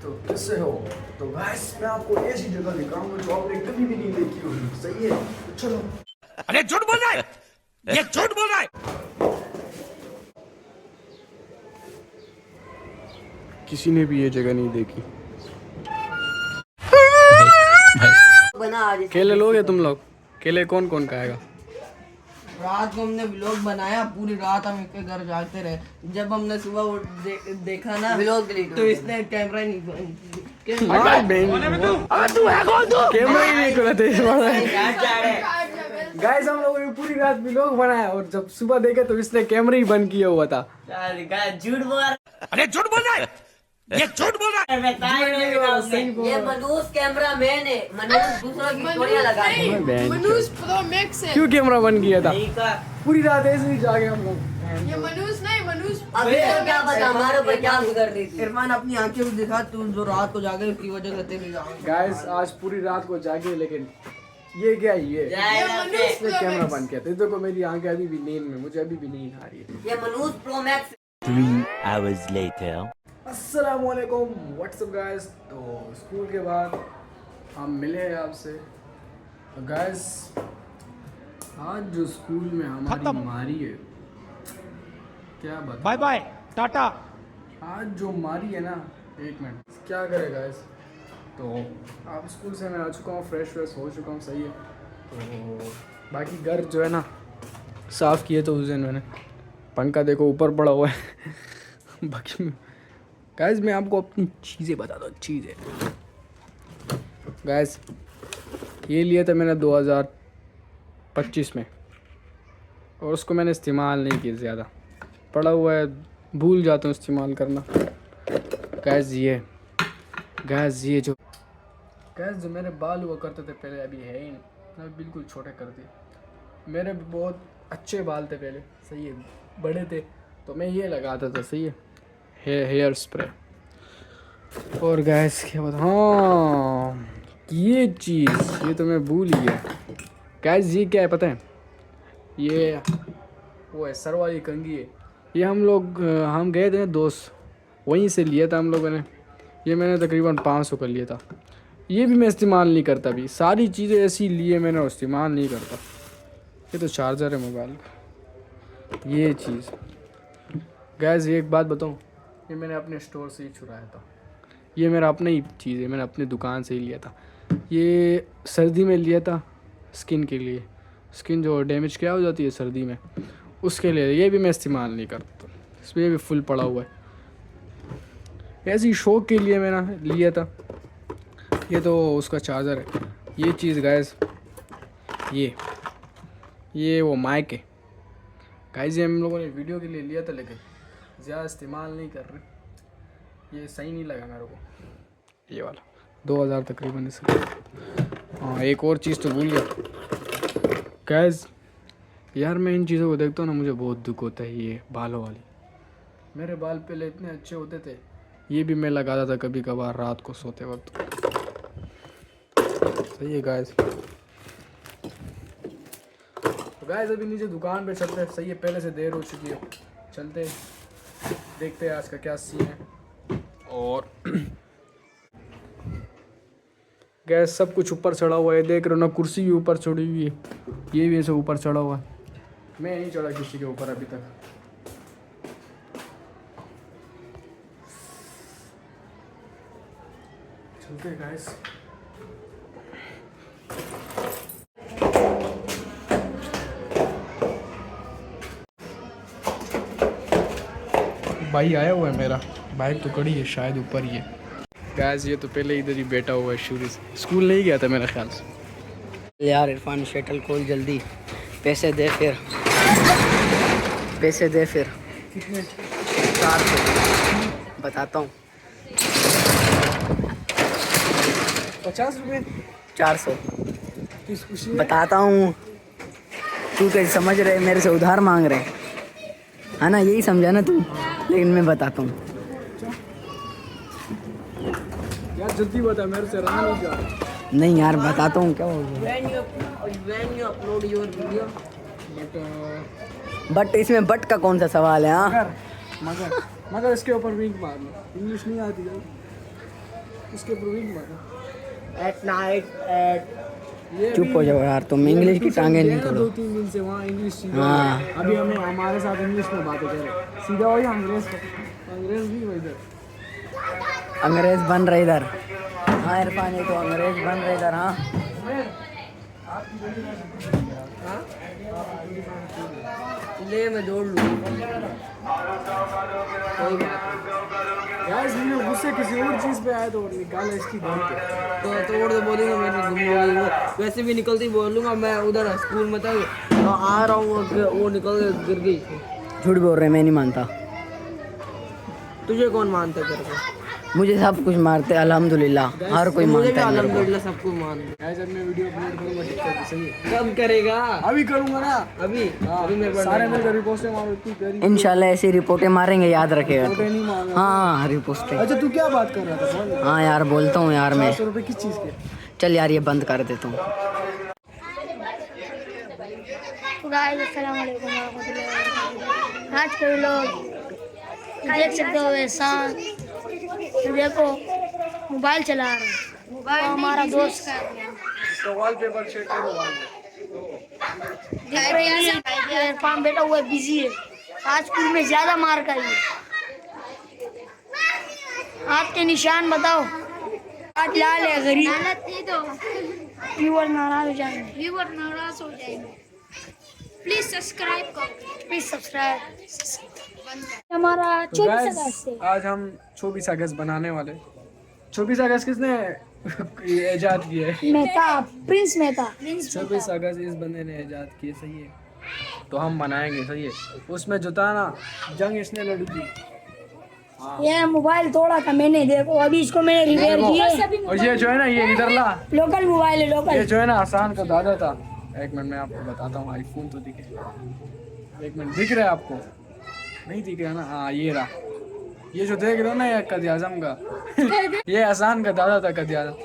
तो कैसे हो? तो गाइस मैं आपको ऐसी जगह दिखाऊंगा जो आपने कभी भी नहीं देखी होगी। सही है? तो चलो। अरे झूठ बोल रहा है, ये झूठ बोल रहा है। किसी ने भी ये जगह नहीं देखी। केले लोगे तुम लोग? केले कौन कौन खाएगा? रात को हमने व्लॉग बनाया, पूरी रात हम इसके घर जागते रहे। जब हमने सुबह देखा ना व्लॉग तो इसने कैमरा ही नहीं कैमरा ही नहीं खोला था। गाइस हम लोगों ने पूरी रात व्लॉग बनाया और जब सुबह देखे तो इसने कैमरा ही बंद किया हुआ था। झूठ बोल। अरे झूठ बोल रहा है, ये झूठ बोल रहा है। ये मनोज कैमरा मैन है, मनोज दूसरों की स्टोरियां लगा रहे हैं। मनोज प्रो मैक्स है। क्यों कैमरा बंद किया था? पूरी रात ऐसे ही जागे हम लोग। ये मनोज नहीं, मनोज अभी तो क्या पता हमारे ऊपर क्या गुजर रही थी। इरफान अपनी आंखें भी दिखा, तू जो रात को जागे उसकी वजह से तेरे जाओगे। गाइस आज पूरी रात को जागे, लेकिन ये क्या है ये इसने कैमरा बंद किया था। देखो मेरी आंखें अभी भी नींद में, मुझे अभी भी नींद आ रही है। ये Manoj pro max. 3 hours later. अस्सलाम वालेकुम, व्हाट्सअप गाइस। तो स्कूल के बाद हम मिले हैं आपसे। तो गाइस आज जो स्कूल में हमारी मारी है, क्या बता, बाय बाय टाटा। आज जो मारी है ना, एक मिनट क्या करे गाइस। तो आप स्कूल से मैं आ चुका हूँ, फ्रेश हो चुका हूँ, सही है। तो बाकी घर जो है ना साफ़ किए तो उस दिन मैंने, पंखा देखो ऊपर पड़ा हुआ है। बाकी गाइस मैं आपको अपनी चीज़ें बता दूँ, चीज़ें गाइस ये लिया था मैंने 2025 में और उसको मैंने इस्तेमाल नहीं किया, ज़्यादा पड़ा हुआ है, भूल जाता हूँ इस्तेमाल करना। गाइस ये जो मेरे बाल हुआ करते थे पहले, अभी है ही नहीं, मैं बिल्कुल छोटे कर दिए। मेरे भी बहुत अच्छे बाल थे पहले, सही है, बड़े थे तो मैं ये लगाता था, सही है, हेयर स्प्रे। और गैस क्या बता, हाँ ये चीज़ ये तो मैं भूल ही गया। गैस ये क्या है पता है? ये वो है सर वाली कंघी है। ये हम गए थे दोस्त, वहीं से लिया था हम लोगों ने। ये मैंने तकरीबन 500 का लिया था। ये भी मैं इस्तेमाल नहीं करता, भी सारी चीज़ें ऐसी लिए मैंने और इस्तेमाल नहीं करता। ये तो चार्जर है मोबाइल का। ये चीज़ गैस ये एक बात बताऊँ, ये मैंने अपने स्टोर से ही चुराया था। ये मेरा अपना ही चीज़ है, मैंने अपनी दुकान से ही लिया था। ये सर्दी में लिया था, स्किन के लिए, स्किन जो डैमेज क्या हो जाती है सर्दी में, उसके लिए। ये भी मैं इस्तेमाल नहीं करता, इसमें भी फुल पड़ा हुआ है। ऐसे ही शौक के लिए मैंने लिया था। ये तो उसका चार्जर है। ये चीज़ गाइस ये वो माइक है गाइस। ये हम लोगों ने वीडियो के लिए लिया था, लेकिन ज़्यादा इस्तेमाल नहीं कर रहे, ये सही नहीं लगा मेरे को। ये वाला 2000 तकरीबन इसका। हाँ एक और चीज़ तो भूल गया गाइस, यार मैं इन चीज़ों को देखता हूँ ना, मुझे बहुत दुख होता है। ये बालों वाली, मेरे बाल पहले इतने अच्छे होते थे, ये भी मैं लगाता था कभी कभार रात को सोते वक्त। सही है गाइस। तो गाइस अभी नीचे दुकान पे चलते हैं, सही है, पहले से देर हो चुकी है, चलते देखते हैं आज का क्या सीन है। और गैस सब कुछ ऊपर चढ़ा हुआ है, देख रहे हो ना, कुर्सी भी ऊपर चढ़ी हुई है, ये भी ऐसे ऊपर चढ़ा हुआ है। मैं नहीं चढ़ा किसी के ऊपर अभी तक। चलते हैं गाइस। भाई आया हुआ है मेरा, बाइक तो खड़ी है, शायद ऊपर ही है। गाइस ये तो पहले इधर ही बैठा हुआ है शुरू से, स्कूल नहीं गया था मेरे ख्याल से। यार इरफान शटल खोल जल्दी, पैसे दे फिर, पैसे दे फिर। कितने? 400 बताता हूँ। 50 रुपये? 400 किस खुशी में? बताता हूँ। तू कैसे समझ रहे, मेरे से उधार मांग रहे है ना, यही समझा ना तू, लेकिन मैं बताता हूँ। यार जल्दी बता, मेरे से रहा नहीं जा। नहीं यार बताता हूँ, क्या हो गया। When you upload your video, but इसमें बट का कौन सा सवाल है? हाँ मगर इसके ऊपर विंक मार लो, इंग्लिश नहीं आती है। उसके प्रूविंग में At night, at चुप हो जाओ यार, तुम इंग्लिश की टांगे नहीं दो तोड़ो। 3 दिन से वहाँ इंग्लिश सीख हाँ। रहे हैं। अभी हमें हमारे साथ इंग्लिश में बातें कर रहे हैं। सीधा वही अंग्रेज भी वही इधर। अंग्रेज बन रहे इधर। हाँ इरफान, ये तो अंग्रेज बन रहे इधर। हाँ ले मैं जोड़ लूँ, कोई बात गाइस मैंने गुस्से किसी और चीज़ पे आया तो निकाला इसकी घर के। नहीं। तो तोड़ दे बोलेंगे मेरी गुम हो गई वो, वैसे भी निकलती बोलूँगा मैं उधर स्कूल में था, आ रहा हूँ वो निकल के गिर गई। झूठ बोल रहे, मैं नहीं मानता। तुझे कौन मानता करके? मुझे सब कुछ मारते अल्हम्दुलिल्लाह, हर कोई मुझे भी मानता है मेरे को। अल्हम्दुलिल्लाह सबको मानता। गाइस जब मैं वीडियो अपलोड करूँगा टिकटॉक पे, सही है? कब करेगा? अभी करूँगा ना। अभी हाँ, अभी मेरे सारे मिलकर रिपोस्टें मारो इतनी प्यारी। इंशाल्लाह ऐसी रिपोर्टें मारेंगे, याद रखेगा। रिपोर्टें नहीं मांगा। हाँ रिपोर्टें। अच्छा तू क्या बात कर रहा था बोल? हाँ यार बोलता हूँ यार मैं। 400 रुपये किस चीज़ के? चल यार ये बंद कर देता हूँ। गाइस अस्सलाम वालेकुम रहमतुल्लाहि व बरकातहू। आज के लोग देख सकते हो एहसान, देखो मोबाइल चला रहा है। तो हमारा दोस्त तो वॉलपेपर चेक करो। इरफान बेटा हुआ बिजी है, आज स्कूल में ज्यादा मार खाई है। हाथ के निशान बताओ। आज लाल है गरीब, व्यूअर नाराज हो जाएंगे। Please subscribe. हमारा तो guys, आज हम 24 अगस्त बनाने वाले। 24 अगस्त किसने इजाद किया है? मेहता, प्रिंस मेहता। 24 अगस्त इस बंदे ने इजाद की है, सही है? तो हम बनाएंगे, सही है? उसमें जुटाना जंग इसने लड़ी थी। ये मोबाइल तोड़ा था मैंने, देखो अभी इसको मैंने रिपेयर किया। और ये जो है ना, ये इधर ला, लोकल मोबाइल है, ये लोकल। जो है ना आसान का दादा था। एक मिनट मैं आपको बताता हूँ, आईफोन तो दिखे। एक मिनट, दिख रहा है आपको? नहीं दिख रहा ना? हाँ ये रहा, ये जो देख रहे हो ना, ये कद आजम का ये आसान का दादा था, कद आजम।